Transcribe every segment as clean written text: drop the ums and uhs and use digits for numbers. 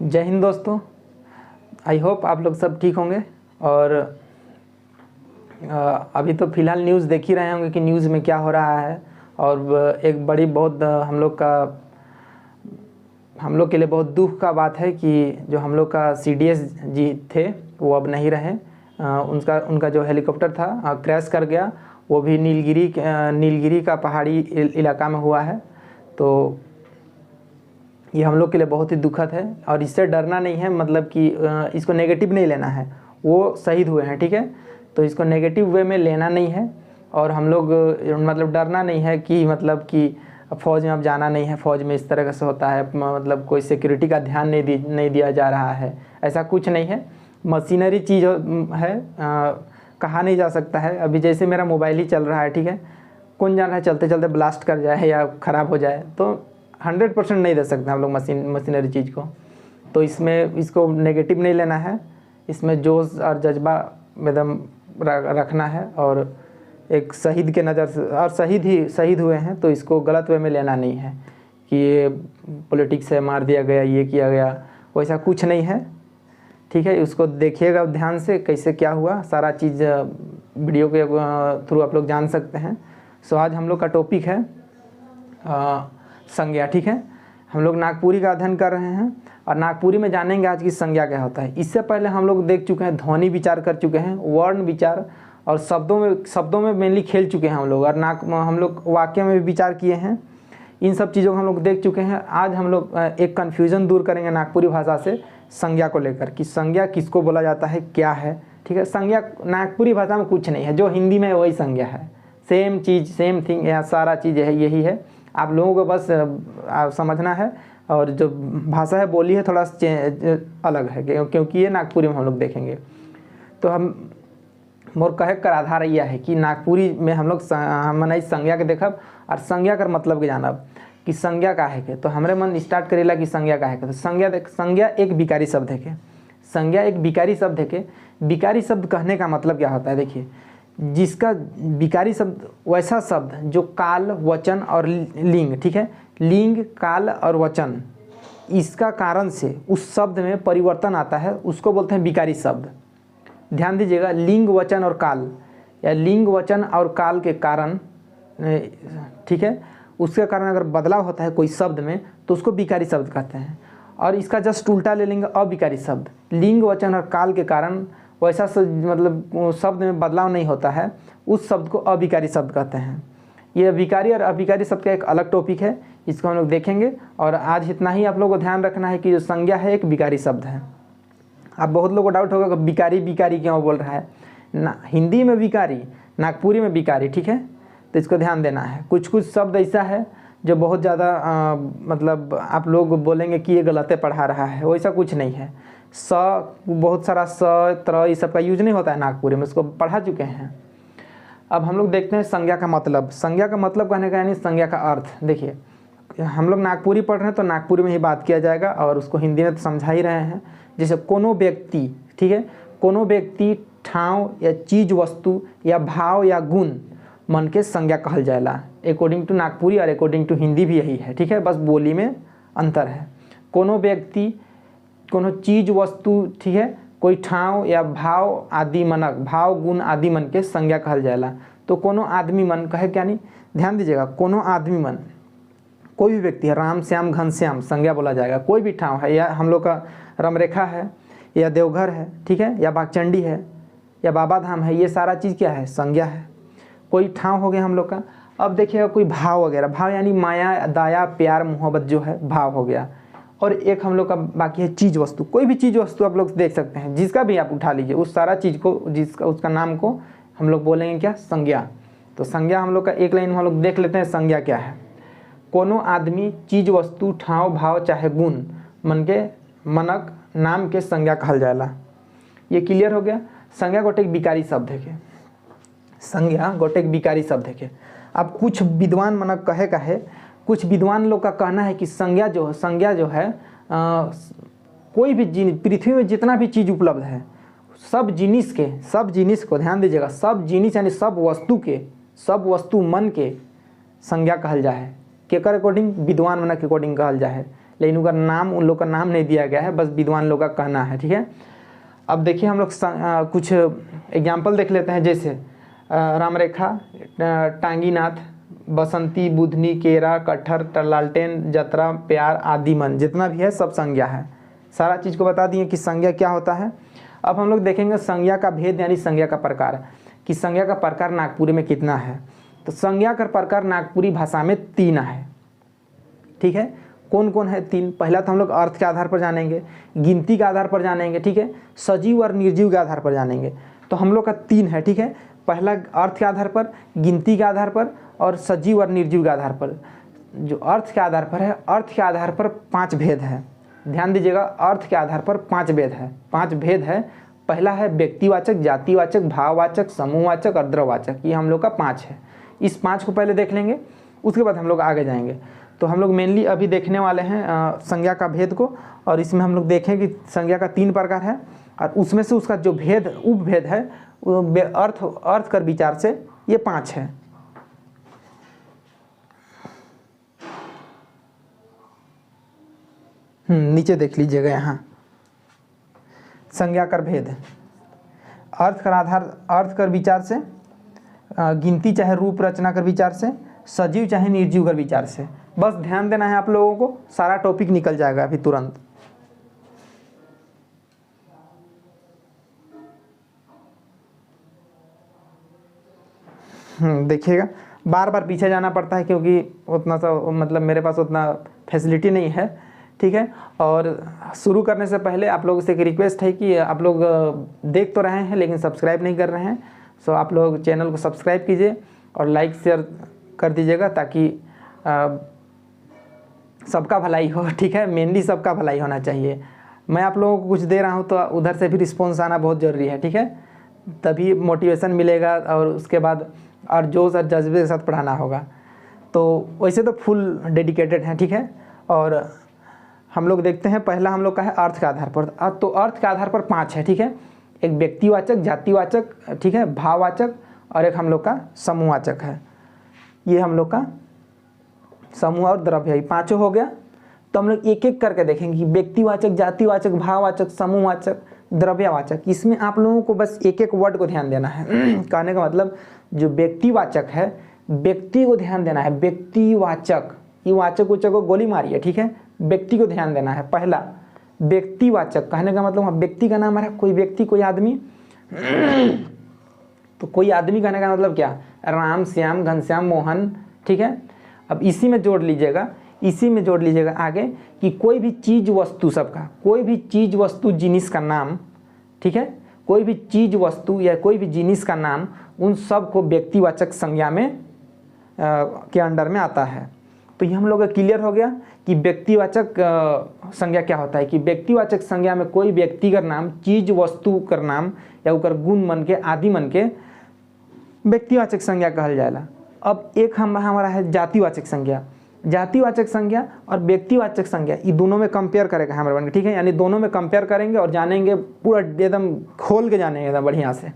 जय हिंद दोस्तों। I hope आप लोग सब ठीक होंगे। और अभी तो फ़िलहाल न्यूज़ देख ही रहे होंगे कि न्यूज़ में क्या हो रहा है। और एक बड़ी बहुत हम लोग के लिए बहुत दुख का बात है कि जो हम लोग का CDS जी थे वो अब नहीं रहे। उनका जो हेलीकॉप्टर था क्रैश कर गया। वो भी नीलगिरी का पहाड़ी इलाका में हुआ है। तो ये हम लोग के लिए बहुत ही दुखद है और इससे डरना नहीं है, मतलब कि इसको नेगेटिव नहीं लेना है। वो शहीद हुए हैं, ठीक है, तो इसको नेगेटिव वे में लेना नहीं है। और हम लोग मतलब डरना नहीं है कि मतलब कि फ़ौज में अब जाना नहीं है, फ़ौज में इस तरह से होता है, मतलब कोई सिक्योरिटी का ध्यान नहीं दिया जा रहा है, ऐसा कुछ नहीं है। मशीनरी चीज़ है, कहा नहीं जा सकता है। अभी जैसे मेरा मोबाइल ही चल रहा है, ठीक है, कौन जान रहा है चलते चलते ब्लास्ट कर जाए या ख़राब हो जाए, तो 100% नहीं दे सकते हम लोग मशीनरी चीज़ को। तो इसको नेगेटिव नहीं लेना है, इसमें जोश और जज्बा एकदम रखना है। और एक शहीद के नज़र से, और शहीद हुए हैं, तो इसको गलत वे में लेना नहीं है कि ये पॉलिटिक्स से मार दिया गया, ये किया गया, वैसा कुछ नहीं है, ठीक है। उसको देखिएगा ध्यान से कैसे क्या हुआ, सारा चीज़ वीडियो के थ्रू आप लोग जान सकते हैं। सो आज हम लोग का टॉपिक है संज्ञा, ठीक है। हम लोग नागपुरी का अध्ययन कर रहे हैं और नागपुरी में जानेंगे आज की संज्ञा क्या होता है। इससे पहले हम लोग देख चुके हैं, ध्वनि विचार कर चुके हैं, वर्ण विचार और शब्दों में मेनली खेल चुके हैं हम लोग। और हम लोग वाक्य में भी विचार किए हैं। इन सब चीज़ों को हम लोग देख चुके हैं। आज हम लोग एक कन्फ्यूज़न दूर करेंगे नागपुरी भाषा से संज्ञा को लेकर कि संज्ञा किसको बोला जाता है, क्या है, ठीक है। संज्ञा नागपुरी भाषा में कुछ नहीं है, जो हिंदी में है वही संज्ञा है। सेम चीज़, सेम थिंग, यहाँ सारा चीज़ है, यही है। आप लोगों को बस समझना है। और जो भाषा है, बोली है, थोड़ा अलग है, क्योंकि ये नागपुरी में हम लोग देखेंगे। तो हम मोर कहे कर आधार यह है कि नागपुरी में हम लोग मने संज्ञा के देखब और संज्ञा कर मतलब के जानब कि संज्ञा का है के। तो हमारे मन स्टार्ट करेला कि संज्ञा का है के। तो संज्ञा एक विकारी शब्द है के। संज्ञा एक विकारी शब्द है के। विकारी शब्द कहने का मतलब क्या होता है, देखिए, जिसका विकारी शब्द वैसा शब्द जो काल, वचन और लिंग, ठीक है, लिंग, काल और वचन, इसका कारण से उस शब्द में परिवर्तन आता है, उसको बोलते हैं विकारी शब्द। ध्यान दीजिएगा, लिंग, वचन और काल, या लिंग, वचन और काल के कारण, ठीक है, उसके कारण अगर बदलाव होता है कोई शब्द में तो उसको विकारी शब्द कहते हैं। और इसका जस्ट उल्टा ले लेंगे, अविकारी शब्द। लिंग, वचन और काल के कारण वैसा मतलब शब्द में बदलाव नहीं होता है, उस शब्द को अविकारी शब्द कहते हैं। ये विकारी और अविकारी शब्द का एक अलग टॉपिक है, इसको हम लोग देखेंगे। और आज इतना ही आप लोगों को ध्यान रखना है कि जो संज्ञा है एक विकारी शब्द है। अब बहुत लोगों को डाउट होगा कि विकारी क्यों बोल रहा है ना, हिंदी में विकारी, नागपुरी में विकारी, ठीक है। तो इसको ध्यान देना है। कुछ शब्द ऐसा है जो बहुत ज़्यादा मतलब आप लोग बोलेंगे कि ये गलत पढ़ा रहा है, वैसा कुछ नहीं है। बहुत सारा त्र ये सब का यूज नहीं होता है नागपुरी में, उसको पढ़ा चुके हैं। अब हम लोग देखते हैं संज्ञा का मतलब। संज्ञा का मतलब कहने का यानी संज्ञा का अर्थ। देखिए, हम लोग नागपुरी पढ़ रहे हैं तो नागपुरी में ही बात किया जाएगा और उसको हिंदी में तो समझा ही रहे हैं। जैसे कोनो व्यक्ति, ठीक है, कोनो व्यक्ति, ठाव या चीज, वस्तु या भाव या गुण मन के संज्ञा कहल जाएला। अकॉर्डिंग टू नागपुरी और अकॉर्डिंग टू हिंदी भी यही है, ठीक है, बस बोली में अंतर है। कोनो व्यक्ति, कोनो चीज, वस्तु, ठीक है, कोई ठाव या भाव आदि मनक, भाव गुण आदि मन के संज्ञा कहल जाएला। तो कोनो आदमी मन कहे क्या नहीं, ध्यान दीजिएगा, कोनो आदमी मन, कोई भी व्यक्ति है, राम, श्याम, घनश्याम संज्ञा बोला जाएगा। कोई भी ठाव है, या हम लोग का रमरेखा है, या देवघर है, ठीक है, या बागचंडी है, या बाबा धाम है, ये सारा चीज़ क्या है, संज्ञा है। कोई ठाव हो गया हम लोग का। अब देखिएगा कोई भाव वगैरह, भाव यानी माया, दया, प्यार, मोहब्बत जो है, भाव हो गया। और एक हम लोग का बाकी है चीज़, वस्तु। कोई भी चीज़, वस्तु आप लोग देख सकते हैं, जिसका भी आप उठा लीजिए, उस सारा चीज़ को, उसका नाम को हम लोग बोलेंगे क्या, संज्ञा। तो संज्ञा हम लोग का एक लाइन में हम लोग देख लेते हैं संज्ञा क्या है। कोनो आदमी, चीज, वस्तु, ठाव, भाव चाहे गुण मन के मनक नाम के संज्ञा कहल जाएला। ये क्लियर हो गया। संज्ञा गोटेक विकारी शब्द है के। संज्ञा गोटेक विकारी शब्द है के। अब कुछ विद्वान मनक कहे कुछ विद्वान लोग का कहना है कि संज्ञा जो है कोई भी पृथ्वी में जितना भी चीज़ उपलब्ध है, सब जिनिस को ध्यान दीजिएगा, सब जिनिस यानी सब वस्तु मन के संज्ञा कहल जाए। केकर अकॉर्डिंग, विद्वान मन के अकॉर्डिंग कहल जाए। लेकिन उनका नाम, उन लोग का नाम नहीं दिया गया है, बस विद्वान लोग का कहना है, ठीक है। अब देखिए हम लोग कुछ एग्जाम्पल देख लेते हैं, जैसे रामरेखा, टांगीनाथ, बसंती, बुधनी, केरा, कटहर, लालटेन, जतरा, प्यार, आदिमन, जितना भी है सब संज्ञा है। सारा चीज़ को बता दिए कि संज्ञा क्या होता है। अब हम लोग देखेंगे संज्ञा का भेद यानी संज्ञा का प्रकार, कि संज्ञा का प्रकार नागपुरी में कितना है। तो संज्ञा का प्रकार नागपुरी भाषा में 3 है, ठीक है। कौन कौन है 3? पहला तो हम लोग अर्थ के आधार पर जानेंगे, गिनती के आधार पर जानेंगे, ठीक है, सजीव और निर्जीव के आधार पर जानेंगे। तो हम लोग का 3 है, ठीक है। पहला अर्थ के आधार पर, गिनती के आधार पर और सजीव और निर्जीव के आधार पर। जो अर्थ के आधार पर है, अर्थ के आधार पर 5 भेद है। ध्यान दीजिएगा, अर्थ के आधार पर 5 भेद है, 5 भेद है। पहला है व्यक्तिवाचक, जातिवाचक, भाववाचक, समूहवाचक और द्रववाचक। ये हम लोग का 5 है। इस 5 को पहले देख लेंगे, उसके बाद हम लोग आगे जाएंगे। तो हम लोग मेनली अभी देखने वाले हैं संज्ञा का भेद को, और इसमें हम लोग देखें कि संज्ञा का 3 प्रकार है, और उसमें से उसका जो भेद, उपभेद है, वो अर्थ कर विचार से ये 5 है। नीचे देख लीजिएगा, यहाँ संज्ञा कर भेद, अर्थ कर आधार, अर्थ कर विचार से, गिनती चाहे रूप रचना कर विचार से, सजीव चाहे निर्जीव कर विचार से। बस ध्यान देना है आप लोगों को, सारा टॉपिक निकल जाएगा अभी तुरंत। देखिएगा, बार बार पीछे जाना पड़ता है क्योंकि उतना सा मतलब मेरे पास उतना फैसिलिटी नहीं है, ठीक है। और शुरू करने से पहले आप लोगों से एक रिक्वेस्ट है कि आप लोग देख तो रहे हैं लेकिन सब्सक्राइब नहीं कर रहे हैं, सो आप लोग चैनल को सब्सक्राइब कीजिए और लाइक शेयर कर दीजिएगा, ताकि सबका भलाई हो, ठीक है। मेनली सबका भलाई होना चाहिए। मैं आप लोगों को कुछ दे रहा हूँ तो उधर से भी रिस्पॉन्स आना बहुत ज़रूरी है, ठीक है, तभी मोटिवेशन मिलेगा और उसके बाद और जोश और जज्बे के साथ पढ़ाना होगा। तो वैसे तो फुल डेडिकेटेड हैं, ठीक है। और हम लोग देखते हैं, पहला हम लोग का है अर्थ के आधार पर। तो अर्थ के आधार पर 5 है, ठीक है। एक व्यक्तिवाचक, जातिवाचक, ठीक है, भाववाचक, और एक हम लोग का समूहवाचक है। ये हम लोग का समूह और द्रव्य, 5 हो गया। तो हम लोग एक एक करके देखेंगे कि व्यक्तिवाचक, जातिवाचक, भाववाचक, समूहवाचक, द्रव्यवाचक। इसमें आप लोगों को बस एक एक वर्ड को ध्यान देना है। कहने का मतलब जो व्यक्तिवाचक है, व्यक्ति को ध्यान देना है। व्यक्तिवाचक, ये वाचक उचक को गोली मारी है, ठीक है। व्यक्ति को ध्यान देना है। पहला व्यक्तिवाचक, कहने का मतलब व्यक्ति का नाम है, कोई व्यक्ति, कोई आदमी। तो कोई आदमी कहने का मतलब क्या? राम, श्याम, घनश्याम, मोहन, ठीक है। अब इसी में जोड़ लीजिएगा, इसी में जोड़ लीजिएगा आगे कि कोई भी चीज़ वस्तु, सबका कोई भी चीज़ वस्तु जिनिस का नाम, ठीक है, कोई भी चीज़ वस्तु या कोई भी जिनिस का नाम, उन सब को व्यक्तिवाचक संज्ञा में के अंडर में आता है। तो ये हम लोग का क्लियर हो गया कि व्यक्तिवाचक संज्ञा क्या होता है। कि व्यक्तिवाचक संज्ञा में कोई व्यक्ति का नाम, चीज़ वस्तु का नाम या उकर गुण मन के, आदि मन के व्यक्तिवाचक संज्ञा कहल जाएगा। अब एक हमारा है जातिवाचक संज्ञा। जातिवाचक संज्ञा और व्यक्तिवाचक संज्ञा, ये दोनों में कंपेयर करेगा हमारे बन के, ठीक है। यानी दोनों में कंपेयर करेंगे और जानेंगे, पूरा एकदम खोल के जानेंगे एकदम बढ़िया से।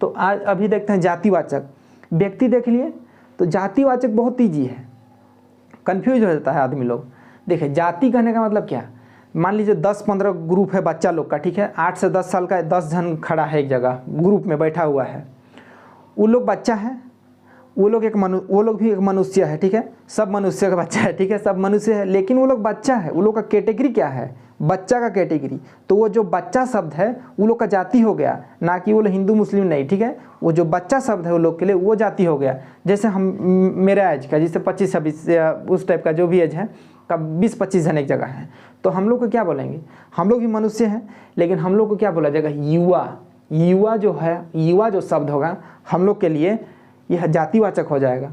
तो आज अभी देखते हैं जातिवाचक। व्यक्ति देख लिए, तो जातिवाचक बहुत ईजी है, कन्फ्यूज हो जाता है आदमी लोग। देखिए जाति कहने का मतलब क्या, मान लीजिए 10-15 ग्रुप है बच्चा लोग का, ठीक है, 8 से 10 साल का 10 जन खड़ा है एक जगह, ग्रुप में बैठा हुआ है। वो लोग बच्चा है, वो लोग भी एक मनुष्य है, ठीक है। सब मनुष्य का बच्चा है, ठीक है, सब मनुष्य है, लेकिन वो लोग बच्चा है। वो लोग का कैटेगरी क्या है? बच्चा का कैटेगरी। तो वो जो बच्चा शब्द है वो लोग का जाति हो गया, ना कि वो हिंदू मुस्लिम नहीं, ठीक है। वो जो बच्चा शब्द है वो लोग के लिए वो जाति हो गया। जैसे हम, मेरा एज का, जैसे 25-26 उस टाइप का जो भी एज है का 20-25 जन एक जगह है, तो हम लोग को क्या बोलेंगे? हम लोग भी मनुष्य हैं, लेकिन हम लोग को क्या बोला जाएगा? युवा। युवा जो है, युवा जो शब्द होगा हम लोग के लिए यह जातिवाचक हो जाएगा।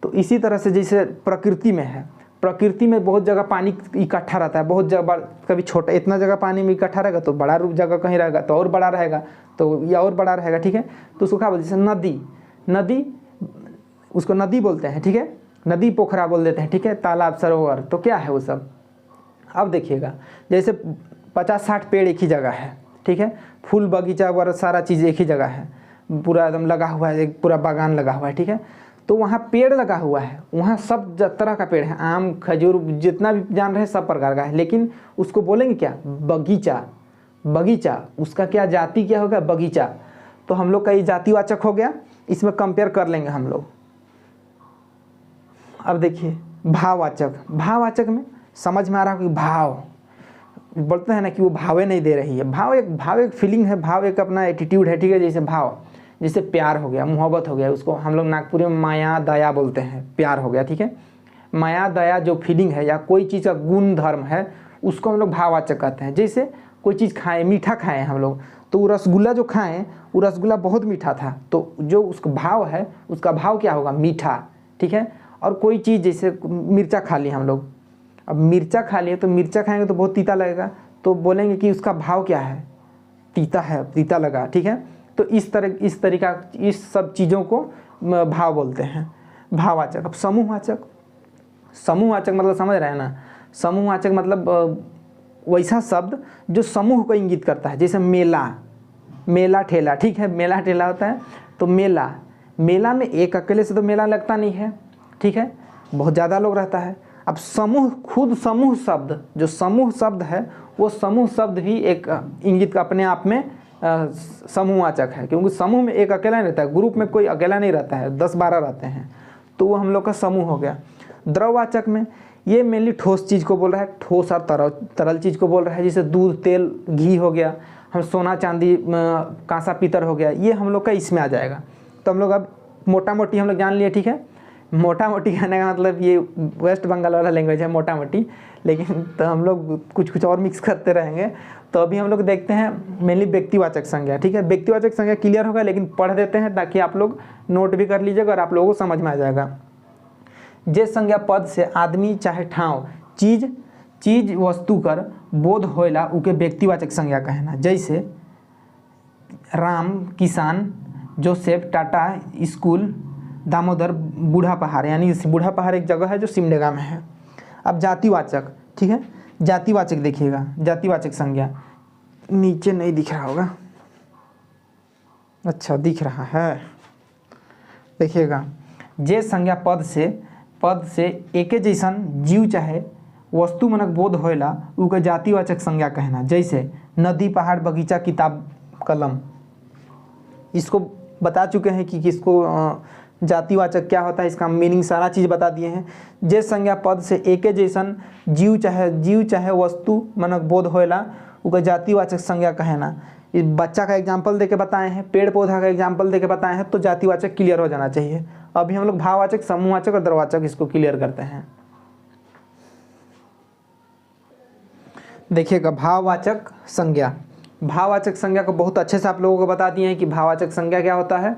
तो इसी तरह से जैसे प्रकृति में है, प्रकृति में बहुत जगह पानी इकट्ठा रहता है, बहुत जगह, कभी छोटा, इतना जगह पानी में इकट्ठा रहेगा तो बड़ा रूप जगह कहीं रहेगा तो और बड़ा रहेगा, तो या और बड़ा रहेगा, ठीक है। तो उसको क्या बोलते हैं? नदी। नदी, उसको नदी बोलते हैं, ठीक है। नदी पोखरा बोल देते हैं, ठीक है, तालाब, सरोवर, तो क्या है वो सब। अब देखिएगा, जैसे 50-60 पेड़ एक ही जगह है, ठीक है, फूल बगीचा वगैरह सारा चीज़ एक ही जगह है, पूरा एकदम लगा हुआ है, एक पूरा बागान लगा हुआ है, ठीक है। तो वहाँ पेड़ लगा हुआ है, वहाँ सब तरह का पेड़ है, आम खजूर जितना भी जान रहे हैं सब प्रकार का है, लेकिन उसको बोलेंगे क्या, बगीचा। बगीचा उसका क्या जाति क्या होगा, बगीचा। तो हम लोग का ये जातिवाचक हो गया, इसमें कंपेयर कर लेंगे हम लोग। अब देखिए भाववाचक, भाववाचक में समझ में आ रहा है कि भाव बोलते हैं ना कि वो भावे नहीं दे रही है। भाव एक फीलिंग है, भाव एक अपना एटीट्यूड है, ठीक है। जैसे भाव, जैसे प्यार हो गया, मोहब्बत हो गया, उसको हम लोग नागपुरी में माया दया बोलते हैं, प्यार हो गया, ठीक है। माया दया जो फीलिंग है या कोई चीज़ का गुण धर्म है उसको हम लोग भाववाचक कहते हैं। जैसे कोई चीज़ खाएं, मीठा खाएं हम लोग, तो वो रसगुल्ला जो खाएं वो रसगुल्ला बहुत मीठा था, तो जो उसका भाव है उसका भाव क्या होगा, मीठा, ठीक है। और कोई चीज़ जैसे मिर्चा खा ली हम लोग, अब मिर्चा खा लिए तो मिर्चा खाएंगे तो बहुत तीता लगेगा, तो बोलेंगे कि उसका भाव क्या है, तीता है, तीता लगा, ठीक है। तो इस तरीका इस सब चीज़ों को भाव बोलते हैं, भाववाचक। अब समूहवाचक, समूहवाचक मतलब समझ रहे हैं ना, समूहवाचक मतलब वैसा शब्द जो समूह को इंगित करता है। जैसे मेला, मेला ठेला, ठीक है, मेला ठेला होता है, तो मेला, मेला में एक अकेले से तो मेला लगता नहीं है, ठीक है, बहुत ज़्यादा लोग रहता है। अब समूह, खुद समूह शब्द, जो समूह शब्द है वो समूह शब्द भी एक इंगित अपने आप में समूहवाचक है, क्योंकि समूह में एक अकेला नहीं रहता है, ग्रुप में कोई अकेला नहीं रहता है, 10-12 रहते हैं, तो वो हम लोग का समूह हो गया। द्रववाचक में ये मेनली ठोस चीज़ को बोल रहा है, ठोस और तरल चीज़ को बोल रहा है, जैसे दूध, तेल, घी हो गया, हम सोना चांदी, कांसा पीतल हो गया, ये हम लोग का इसमें आ जाएगा। तो हम लोग अब मोटा मोटी हम लोग जान लिए, ठीक है। मोटा मोटी कहने का मतलब ये वेस्ट बंगाल वाला लैंग्वेज है, मोटा मोटी, लेकिन तो हम लोग कुछ और मिक्स करते रहेंगे। तो अभी हम लोग देखते हैं मेनली व्यक्तिवाचक संज्ञा, ठीक है। व्यक्तिवाचक संज्ञा क्लियर होगा, लेकिन पढ़ देते हैं ताकि आप लोग नोट भी कर लीजिएगा और आप लोगों को समझ में आ जाएगा। जे संज्ञा पद से आदमी चाहे ठाव, चीज वस्तु कर बोध होइला उके व्यक्तिवाचक संज्ञा कहना। जैसे राम, किसान, जोसेफ, टाटा, स्कूल, दामोदर, बूढ़ा पहाड़, यानी बूढ़ा पहाड़ एक जगह है जो सिमडेगा में है। अब जातिवाचक, ठीक है, जातिवाचक देखिएगा, जातिवाचक संज्ञा नीचे नहीं दिख रहा होगा, अच्छा दिख रहा है, देखिएगा। जे संज्ञा पद से एके जैसन जीव चाहे वस्तु मनक बोध होइला उके जातिवाचक संज्ञा कहना। जैसे नदी, पहाड़, बगीचा, किताब, कलम, इसको बता चुके हैं कि किसको जातिवाचक क्या होता है, इसका मीनिंग सारा चीज़ बता दिए हैं। जे संज्ञा पद से एके जैसन जीव चाहे वस्तु मनक बोध होइला उके जातिवाचक संज्ञा कहना। इस बच्चा का एग्जाम्पल देके बताए हैं, पेड़ पौधा का एग्जाम्पल देके बताए हैं, तो जातिवाचक क्लियर हो जाना चाहिए। अभी हम लोग भाववाचक, समूहवाचक और द्रववाचक इसको क्लियर करते हैं। देखिएगा भाववाचक संज्ञा, भाववाचक संज्ञा को बहुत अच्छे से आप लोगों को बता दिए हैं कि भाववाचक संज्ञा क्या होता है।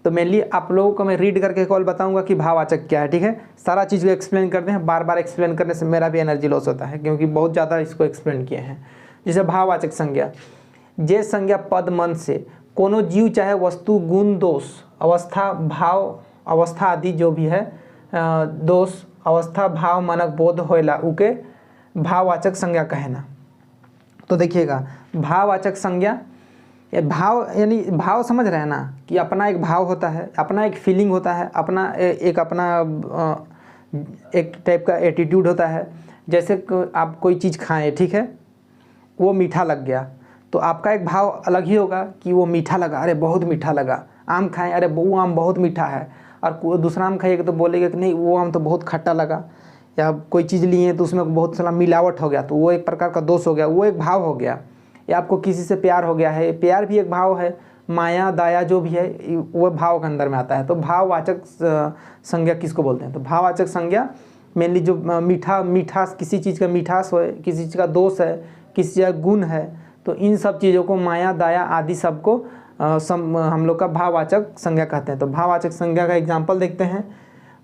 तो मेनली आप लोगों को मैं रीड करके कॉल बताऊंगा कि भाववाचक क्या है, ठीक है। सारा चीज़ को एक्सप्लेन करते हैं, बार बार एक्सप्लेन करने से मेरा भी एनर्जी लॉस होता है, क्योंकि बहुत ज़्यादा इसको एक्सप्लेन किए हैं। जैसे भाववाचक संज्ञा, जे संज्ञा पद मन से कोनो जीव चाहे वस्तु, गुण, दोष, अवस्था, भाव, अवस्था आदि जो भी है, दोष, अवस्था, भाव मनक बोध होइला उके भाववाचक संज्ञा कहना। तो देखिएगा भाववाचक संज्ञा, भाव यानी भाव समझ रहे हैं ना, कि अपना एक भाव होता है, अपना एक फीलिंग होता है, अपना एक टाइप का एटीट्यूड होता है। जैसे आप कोई चीज़ खाएं, ठीक है, वो मीठा लग गया तो आपका एक भाव अलग ही होगा कि वो मीठा लगा, अरे बहुत मीठा लगा। आम खाएं, अरे वो आम बहुत मीठा है, और दूसरा आम खाइएगा तो बोलेगा कि नहीं वो आम तो बहुत खट्टा लगा। या कोई चीज़ लिए तो उसमें बहुत सारा मिलावट हो गया तो वो एक प्रकार का दोष हो गया, वो एक भाव हो गया। या आपको किसी से प्यार हो गया है, प्यार भी एक भाव है, माया दया जो भी है वो भाव के अंदर में आता है। तो भाववाचक संज्ञा किसको बोलते हैं, तो भाववाचक संज्ञा मेनली जो मीठास, किसी चीज़ का मिठास हो, किसी चीज़ का दोष है, किसी चीज़ का गुण है, तो इन सब चीज़ों को माया दया आदि सबको हम लोग का भाववाचक संज्ञा कहते हैं। तो भाववाचक संज्ञा का एग्जाम्पल देखते हैं।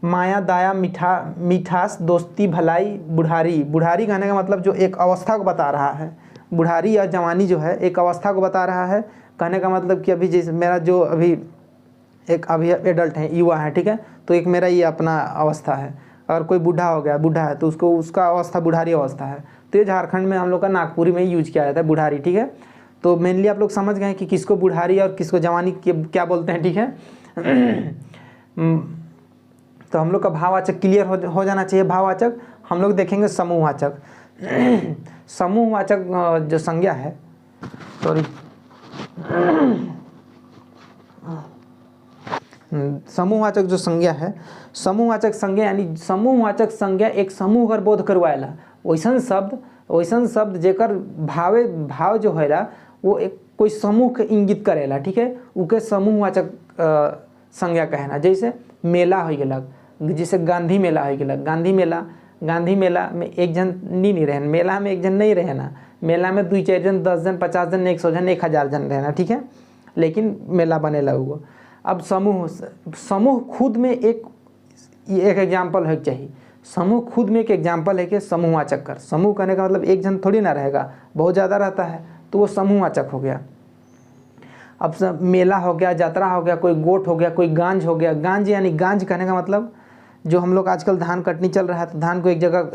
माया दया, मिठास, दोस्ती, भलाई, बुढ़ारी। बुढ़ारी कहने का मतलब जो एक अवस्था को बता रहा है, बुढ़ारी या जवानी जो है एक अवस्था को बता रहा है। कहने का मतलब कि अभी जैसे मेरा जो अभी एडल्ट है, युवा है, ठीक है, तो एक मेरा ये अपना अवस्था है। अगर कोई बूढ़ा हो गया, बूढ़ा है, तो उसको उसका अवस्था बुढ़ारी अवस्था है। तो ये झारखंड में हम लोग का नागपुरी में यूज किया जाता है बुढ़ारी, ठीक है। तो मेनली आप लोग समझ गए कि किसको बुढ़ारी और किसको जवानी क्या बोलते हैं, ठीक है। तो हम लोग का भाववाचक क्लियर हो जाना चाहिए। भाववाचक हम लोग देखेंगे समूहवाचक। समूहवाचक जो संज्ञा है, सॉरी, समूहवाचक जो संज्ञा है, समूहवाचक संज्ञा यानी समूहवाचक संज्ञा एक समूह कर बोध करवाएला। वैसन शब्द जेकर भाव जो है वो एक कोई समूह के इंगित करेला, ठीक है, उके समूहवाचक संज्ञा कहना। जैसे मेला हो गेलक, जैसे गांधी मेला हो गेलक। गांधी मेला में एक जन नहीं रहना, मेला में एक जन नहीं रहना, मेला में 2 4 जन 10 जन 50 जन 100 जन 1000 जन रहना, ठीक है, लेकिन मेला बनेला हुआ। अब समूह खुद में एक एग्जाम्पल है चाहिए। समूह खुद में एक एग्जाम्पल है कि समूहवाचक कर। समूह कहने का मतलब एक जन थोड़ी ना रहेगा, बहुत ज़्यादा रहता है, तो वो समूहवाचक हो गया। अब मेला हो गया, यात्रा हो गया, कोई गोट हो गया, कोई गांज हो गया। गांज यानी गांज कहने का मतलब जो हम लोग आजकल धान कटनी चल रहा है तो धान को एक जगह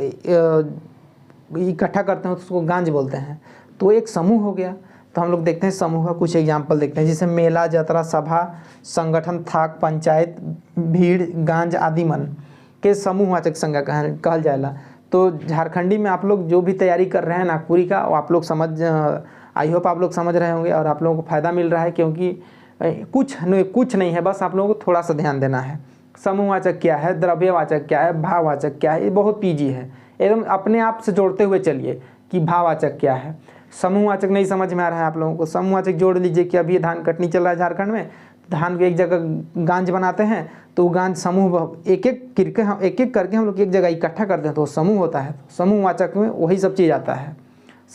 इकट्ठा करते हैं तो उसको गांज बोलते हैं, तो एक समूह हो गया। तो हम लोग देखते हैं समूह का कुछ एग्जाम्पल देखते हैं, जैसे मेला, यात्रा, सभा, संगठन, थाक, पंचायत, भीड़, गांज आदि मन के समूहवाचक संज्ञा कहल जाएगा। तो झारखंडी में आप लोग जो भी तैयारी कर रहे हैं नागपुरी का, आप लोग आई होप आप लोग समझ रहे होंगे और आप लोगों को फ़ायदा मिल रहा है, क्योंकि कुछ नहीं है, बस आप लोगों को थोड़ा सा ध्यान देना है। समूहवाचक क्या है, द्रव्यवाचक क्या है, भाववाचक क्या है, ये बहुत ईजी है। एकदम अपने आप से जोड़ते हुए चलिए कि भाववाचक क्या है। समूहवाचक नहीं समझ में आ रहा है आप लोगों को, समूहवाचक जोड़ लीजिए कि अभी धान कटनी चल रहा है झारखंड में, धान को एक जगह गांज बनाते हैं, तो गांज समूह एक एक करके हम लोग एक जगह इकट्ठा करते हैं तो समूह होता है। समूहवाचक में वही सब चीज़ आता है।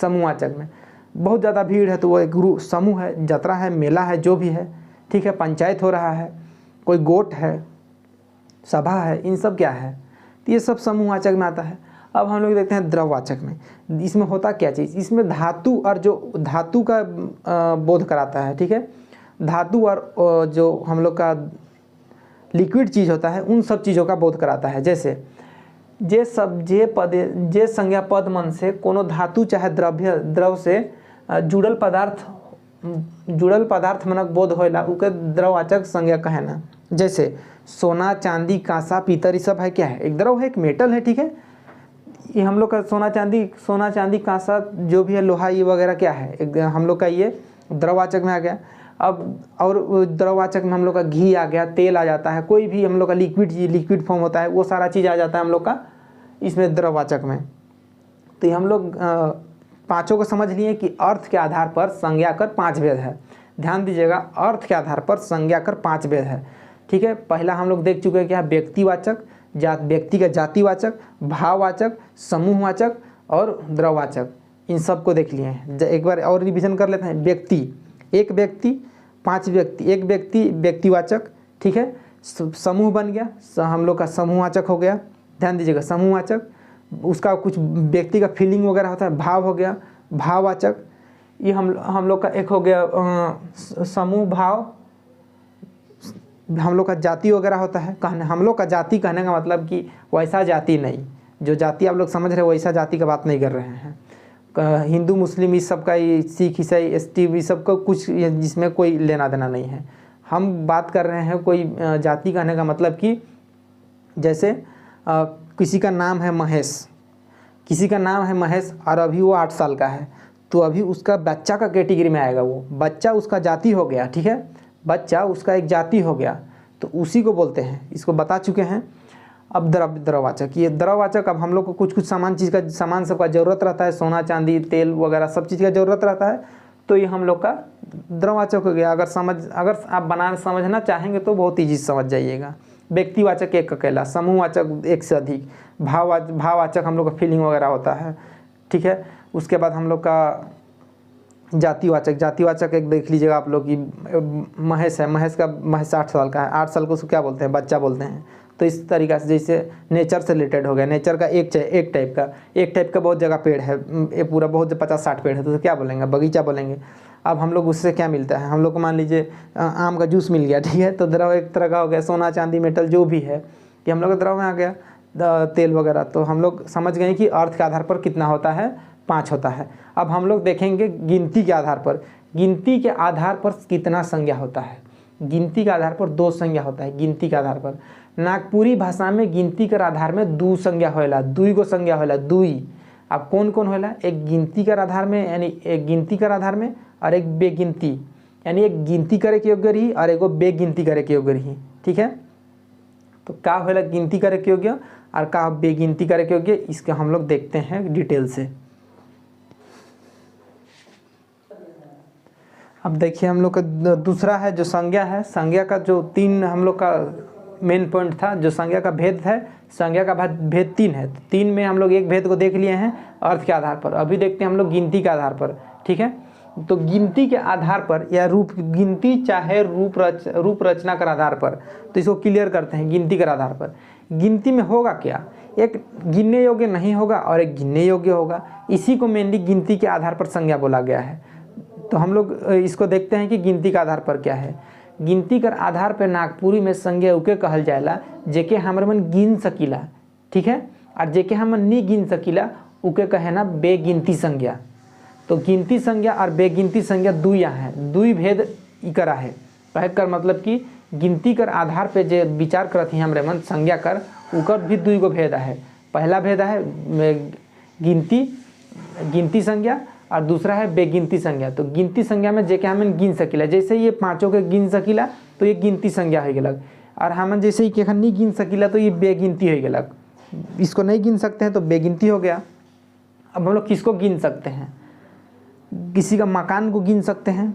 समूहवाचक में बहुत ज़्यादा भीड़ है तो वो एक समूह है, यात्रा है, मेला है, जो भी है, ठीक है, पंचायत हो रहा है, कोई गोट है, सभा है, इन सब क्या है, तो ये सब समूहवाचक में आता है। अब हम लोग देखते हैं द्रववाचक में। इसमें होता क्या चीज़, इसमें धातु और जो धातु का बोध कराता है, ठीक है, धातु और जो हम लोग का लिक्विड चीज़ होता है उन सब चीज़ों का बोध कराता है। जैसे जे संज्ञा पद मन से कोनो धातु चाहे द्रव से जुड़ल पदार्थ मनक बोध होइला उके द्रववाचक संज्ञा कहना। जैसे सोना, चांदी, कांसा, पीतल, ये सब है क्या है, एक द्रव है, एक मेटल है, ठीक है। ये हम लोग का सोना चांदी कांसा जो भी है, लोहा, ये वगैरह क्या है, एक हम लोग का ये द्रववाचक में आ गया। अब और द्रववाचक में हम लोग का घी आ गया, तेल आ जाता है, कोई भी हम लोग का लिक्विड फॉर्म होता है, वो सारा चीज़ आ जाता है हम लोग का इसमें द्रववाचक में। तो ये हम लोग पाँचों को समझ लिए कि अर्थ के आधार पर संज्ञा कर 5 भेद है। ध्यान दीजिएगा, अर्थ के आधार पर संज्ञा कर 5 भेद है, ठीक है। पहला हम लोग देख चुके हैं क्या, व्यक्तिवाचक, व्यक्ति का जातिवाचक, भाववाचक, समूहवाचक और द्रववाचक, इन सब को देख लिए हैं। एक बार और रिवीजन कर लेते हैं। व्यक्ति, एक व्यक्ति, 5 व्यक्ति, एक व्यक्ति व्यक्तिवाचक, ठीक है। समूह बन गया, हम लोग का समूहवाचक हो गया। ध्यान दीजिएगा, समूहवाचक, उसका कुछ व्यक्ति का फीलिंग वगैरह होता है, भाव हो गया, भाववाचक। ये हम लोग का एक हो गया समूह भाव। हम लोग का जाति वगैरह होता है, हम लोग का जाति कहने का मतलब कि वैसा जाति नहीं, जो जाति आप लोग समझ रहे हो वैसा जाति का बात नहीं कर रहे हैं। हिंदू मुस्लिम इस सब का, सिख ईसाई एसटी इस सब का कुछ जिसमें कोई लेना देना नहीं है। हम बात कर रहे हैं कोई जाति कहने का मतलब कि जैसे किसी का नाम है महेश, और अभी वो 8 साल का है, तो अभी उसका बच्चा का कैटेगरी में आएगा। वो बच्चा उसका जाति हो गया, ठीक है, बच्चा उसका एक जाति हो गया, तो उसी को बोलते हैं। इसको बता चुके हैं। अब द्रववाचक, ये द्रववाचक, अब हम लोग को कुछ सामान सबका ज़रूरत रहता है, सोना चांदी तेल वगैरह सब चीज़ का ज़रूरत रहता है, तो ये हम लोग का द्रववाचक हो गया। अगर आप समझना चाहेंगे तो बहुत ईजी समझ जाइएगा। व्यक्तिवाचक एक अकेला, समूहवाचक एक से अधिक, भाववाचक हम लोग का फीलिंग वगैरह होता है, ठीक है। उसके बाद हम लोग का जातिवाचक एक देख लीजिएगा आप लोग कि महेश है, महेश 8 साल का है, 8 साल को उसको क्या बोलते हैं, बच्चा बोलते हैं। तो इस तरीक़ा से जैसे नेचर से रिलेटेड हो गया, नेचर का एक टाइप का बहुत जगह पेड़ है, ये पूरा बहुत 50-60 पेड़ है, तो क्या बोलेंगे, बगीचा बोलेंगे। अब हम लोग उससे क्या मिलता है, हम लोग को मान लीजिए आम का जूस मिल गया, ठीक है, तो द्रव एक तरह का हो गया। सोना चांदी मेटल जो भी है कि हम लोग द्रव में आ गया, तेल वगैरह। तो हम लोग समझ गए कि अर्थ के आधार पर कितना होता है, 5 होता है। अब हम लोग देखेंगे गिनती के आधार पर कितना संज्ञा होता है। गिनती के आधार पर दो संज्ञा होता है। गिनती के आधार पर नागपुरी भाषा में गिनती के आधार में दो संज्ञा होला, दुई गो संज्ञा होला, दुई। अब कौन कौन होला? एक गिनती के आधार में यानी एक गिनती के आधार में और एक बेगिनती, यानी एक गिनती करे के योग्य रही और एगो बेगिनती करे के योग्य रही। ठीक है, तो का होला गिनती करे के योग्य और का बेगिनती करे के योग्य, इसके हम लोग देखते हैं डिटेल से। अब देखिए हम लोग का दूसरा है जो संज्ञा है। संज्ञा का जो तीन हम लोग का मेन पॉइंट था, जो संज्ञा का भेद है, संज्ञा का भेद तीन है। तो तीन में हम लोग एक भेद को देख लिए हैं अर्थ के आधार पर। अभी देखते हैं हम लोग गिनती के आधार पर। ठीक है, तो गिनती के आधार पर या रूप गिनती चाहे रूप रचना के आधार पर, तो इसको क्लियर करते हैं। गिनती के आधार पर गिनती में होगा क्या? एक गिनने योग्य नहीं होगा और एक गिनने योग्य होगा। इसी को मेनली गिनती के आधार पर संज्ञा बोला गया है। तो हम लोग इसको देखते हैं कि गिनती के आधार पर क्या है। गिनती कर आधार पर नागपुरी में संज्ञा उके कहल जाएला जेके हमर मन गिन सकीला। ठीक है, और जेके हम नहीं गिन सकीला उके कहे ना बेगिनती संज्ञा। तो गिनती संज्ञा और बेगिनती संज्ञा दुई है, दुई भेद इकरा है। कहे कर मतलब कि गिनती कर आधार पे जे विचार करत ही हमरे मन संज्ञा कर उकर भी दुई गो भेद है। पहला भेद है गिनती संज्ञा और दूसरा है बेगिनती संज्ञा। तो गिनती संज्ञा में जेके हमन गिन सकीला, जैसे ये पाँचों के गिन सकीला तो ये गिनती संज्ञा हो गलक। और हमन जैसे ही केखन नहीं गिन सकीला तो ये बेगिनती हो गलक। इसको नहीं गिन सकते हैं तो बेगिनती हो गया। अब हम लोग किसको गिन सकते हैं? किसी का मकान को गिन सकते हैं।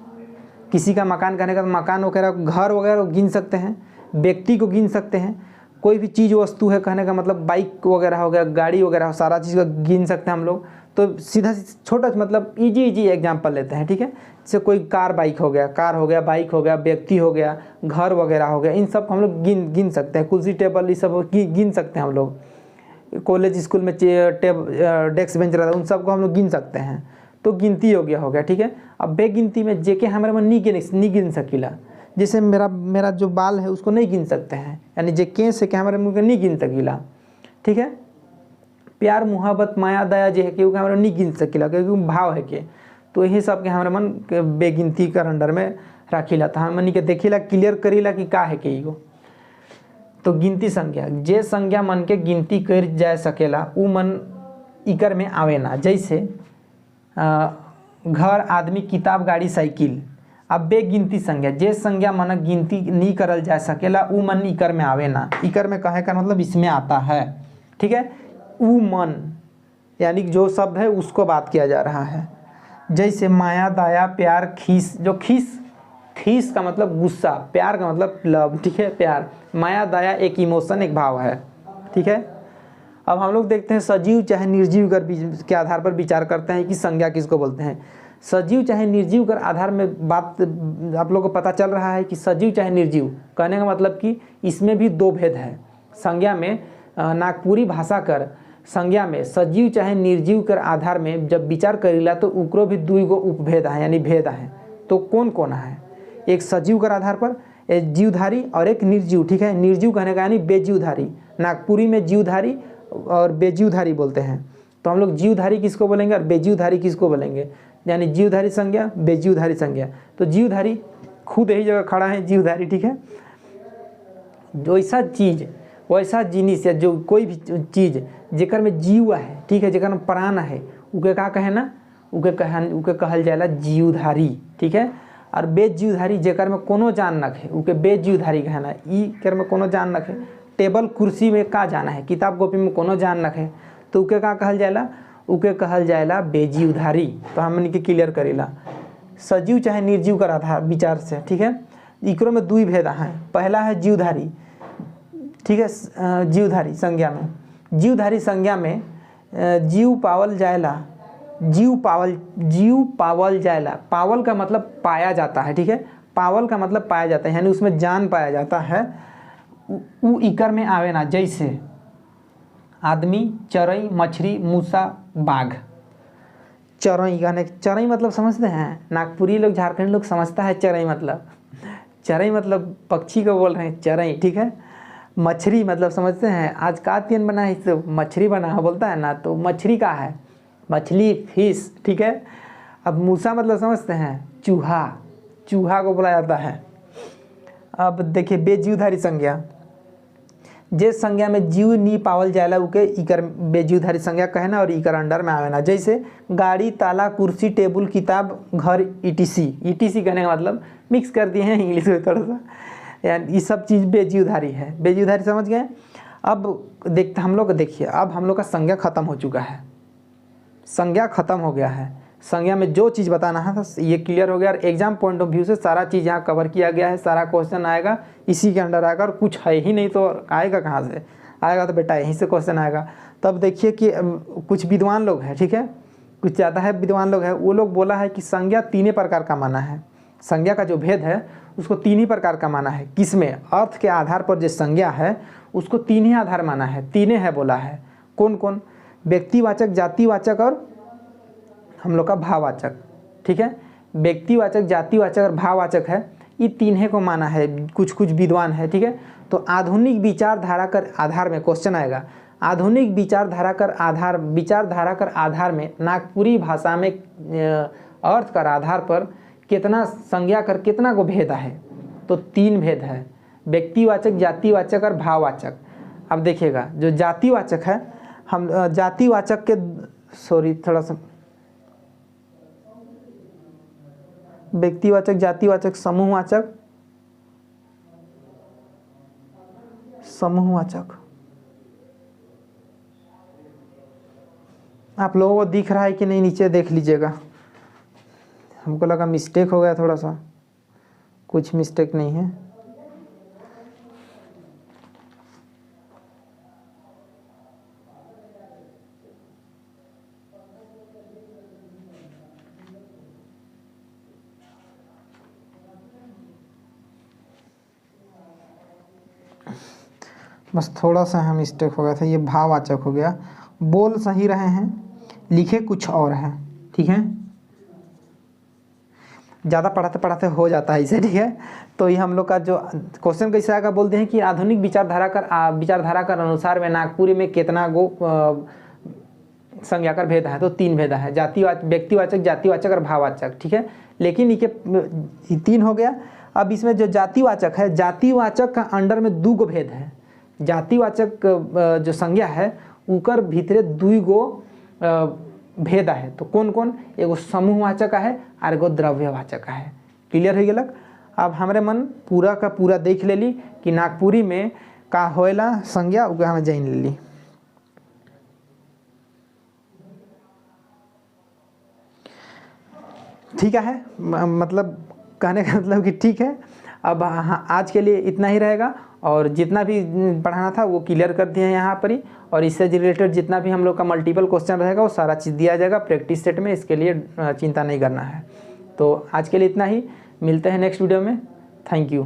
किसी का मकान कहने का मकान वगैरह घर वगैरह को गिन सकते हैं। व्यक्ति को गिन सकते हैं। कोई भी चीज़ वस्तु है कहने का मतलब बाइक वगैरह हो गया, गाड़ी वगैरह, सारा चीज़ को गिन सकते हैं हम लोग। तो सीधा छोटा मतलब इजी एग्जांपल लेते हैं। ठीक है, जैसे कोई कार बाइक हो गया, कार हो गया, बाइक हो गया, व्यक्ति हो गया, घर वगैरह हो गया, इन सब को हम लोग गिन सकते हैं। कुर्सी टेबल ये सब गिन सकते हैं हम लोग। कॉलेज स्कूल में डेस्क बेंच रहता है, उन सबको हम लोग गिन सकते हैं। तो गिनती हो गया। ठीक है, अब बेगिनती में जेके हमारे में नहीं गिन सकीला। जैसे मेरा जो बाल है उसको नहीं गिन सकते हैं, यानी जे केस है कि हमारे मुँह के नहीं गिन सकीला। ठीक है, प्यार मुहब्बत माया दया जे है कि हमारे नहीं गिन सकीला क्योंकि भाव है के। तो यही सब के हमारे मन के बेगिनती कर अंडर में रखीला। तो हमनी के देखिला क्लियर करीला कि का है के एगो। तो गिनती संज्ञा जे संज्ञा मन के गिनती कर जा सकेला उ मन इकर में आवे ना। जैसे घर, आदमी, किताब, गाड़ी, साइकिल। अब बेगिनती संज्ञा जे संज्ञा मन गिनती नहीं करल जा सकेला उ मन इकर में आवे ना। इकर में कहे का मतलब इसमें आता है। ठीक है, उ मन यानी जो शब्द है उसको बात किया जा रहा है। जैसे माया दया प्यार खीस। जो खीस का मतलब गुस्सा, प्यार का मतलब लव। ठीक है, प्यार, माया दया एक इमोशन, एक भाव है। ठीक है, अब हम लोग देखते हैं सजीव चाहे निर्जीव के आधार पर विचार करते हैं कि संज्ञा किसको बोलते हैं। सजीव चाहे निर्जीव कर आधार में बात आप लोगों को पता चल रहा है कि सजीव चाहे निर्जीव कहने का मतलब कि इसमें भी दो भेद है। संज्ञा में नागपुरी भाषा कर संज्ञा में सजीव चाहे निर्जीव कर आधार में जब विचार करीला तो उकरो भी दुई गो उपभेद है यानी भेद है। तो कौन कौन है? एक सजीव कर आधार पर एक जीवधारी और एक निर्जीव। ठीक है, निर्जीव कहने का यानी बेजीवधारी। नागपुरी में जीवधारी और बेजीवधारी बोलते हैं। तो हम लोग जीवधारी किसको बोलेंगे और बेजीवधारी किसको बोलेंगे, यानी जीवधारी संज्ञा, बेजीवधारी संज्ञा। तो जीवधारी खुद यही जगह खड़ा है जीवधारी। ठीक है, जो ऐसा चीज़ वैसा जिनिस या जो कोई भी चीज़ जेकर में जीव है, ठीक है, जेकर में प्राण है, उके का कहे ना, उके कहल जाएला जीवधारी। ठीक है, और बेजीवधारी जेकर में कोनो जान न है उके बेजीवधारी कहना। ई कर में कोनो जान न है। टेबल कुर्सी में का जाना है, किताब कॉपी में कोनो जान न है, तो उके का कहल जाएला, उके कहल जाएला बेजीवधारी। तो हमन के क्लियर करेला सजीव चाहे निर्जीव का आधार विचार से। ठीक है, इकरो में दुई भेद हैं। पहला है जीवधारी। ठीक है, जीवधारी संज्ञा में, जीवधारी संज्ञा में जीव पावल जाएला, जीव पावल जाएला। पावल का मतलब पाया जाता है। ठीक है, पावल का मतलब पाया जाता है यानी उसमें जान पाया जाता है। उ इकर में आवे ना। जैसे आदमी, चरई, मछली, मूसा, बाघ। चरई कहने, चरई मतलब समझते हैं? नागपुरी लोग, झारखंडी लोग समझता है चरई मतलब पक्षी को बोल रहे हैं चरई। ठीक है, मछली मतलब समझते हैं आज का तीन बना है तो मछली बना है बोलता है ना, तो मछली का है मछली, फिश। ठीक है, अब मूसा मतलब समझते हैं चूहा को बोला जाता है। अब देखिए बेजीवधारी संज्ञा, जे संज्ञा में जीव नी पावल जाएला उके इकर बेजीवधारी संज्ञा कहे ना और इकर अंडर में आवे ना। जैसे गाड़ी, ताला, कुर्सी, टेबल, किताब, घर, ईटीसी। ईटीसी कहने का मतलब मिक्स कर दिए हैं इंग्लिश में थोड़ा सा, यानी ये सब चीज़ बेजीवधारी है। बेजीवधारी समझ गए। अब देखते हम लोग, देखिए अब हम लोग का संज्ञा खत्म हो चुका है, संज्ञा खत्म हो गया है। संज्ञा में जो चीज़ बताना है ये क्लियर हो गया और एग्जाम पॉइंट ऑफ व्यू से सारा चीज़ यहाँ कवर किया गया है। सारा क्वेश्चन आएगा इसी के अंडर आएगा और कुछ है ही नहीं तो आएगा कहाँ से, आएगा तो बेटा यहीं से क्वेश्चन आएगा। तब देखिए कि कुछ विद्वान लोग हैं, ठीक है, कुछ ज़्यादा है विद्वान लोग हैं, वो लोग बोला है कि संज्ञा 3 प्रकार का माना है। संज्ञा का जो भेद है उसको 3 ही प्रकार का माना है। किसमें? अर्थ के आधार पर जो संज्ञा है उसको 3 ही आधार माना है, 3 है बोला है। कौन कौन? व्यक्तिवाचक, जातिवाचक और हम लोग का भाववाचक, ठीक है। व्यक्तिवाचक, जातिवाचक और भाववाचक है, ये 3 को माना है कुछ कुछ विद्वान है, ठीक है। तो आधुनिक विचारधारा कर आधार में क्वेश्चन आएगा, आधुनिक विचारधारा कर आधार में नागपुरी भाषा में अर्थ कर आधार पर कितना संज्ञा कर कितना को भेद है? तो 3 भेद है, व्यक्तिवाचक, जातिवाचक और भाववाचक। अब देखिएगा जो जातिवाचक है, हम जातिवाचक के थोड़ा सा व्यक्तिवाचक, जातिवाचक, समूहवाचक, समूहवाचक। आप लोगों को दिख रहा है कि नहीं? नीचे देख लीजिएगा, हमको लगा मिस्टेक हो गया थोड़ा सा, कुछ मिस्टेक नहीं है। बस थोड़ा सा है मिस्टेक हो गया था, ये भाववाचक हो गया। बोल सही रहे हैं, लिखे कुछ और है, ठीक है। ज़्यादा पढ़ाते पढ़ाते हो जाता है इसे, ठीक है। तो ये हम लोग का जो क्वेश्चन कैसे आएगा, बोलते हैं कि आधुनिक विचारधारा कर अनुसार में नागपुरी में कितना गो संज्ञा कर भेद है? तो 3 भेद है, व्यक्तिवाचक, जातिवाचक और भाववाचक, ठीक है। लेकिन ये 3 हो गया। अब इसमें जो जातिवाचक है, जातिवाचक का अंडर में 2 गो भेद है। जातिवाचक जो संज्ञा है उकर भीतरे 2 गो भेद है। तो कौन कौन? एगो समूहवाचक है और एगो द्रव्यवाचक है। क्लियर हो गेलक। अब हमारे मन पूरा का पूरा देख लेली कि नागपुरी में का होएला संज्ञा, उके हमें जान लेली। ठीक है, मतलब कहने का मतलब कि ठीक है। अब हाँ, आज के लिए इतना ही रहेगा और जितना भी पढ़ाना था वो क्लियर कर दिए हैं यहाँ पर ही। और इससे रिलेटेड जितना भी हम लोग का मल्टीपल क्वेश्चन रहेगा वो सारा चीज़ दिया जाएगा प्रैक्टिस सेट में, इसके लिए चिंता नहीं करना है। तो आज के लिए इतना ही, मिलते हैं नेक्स्ट वीडियो में। Thank you.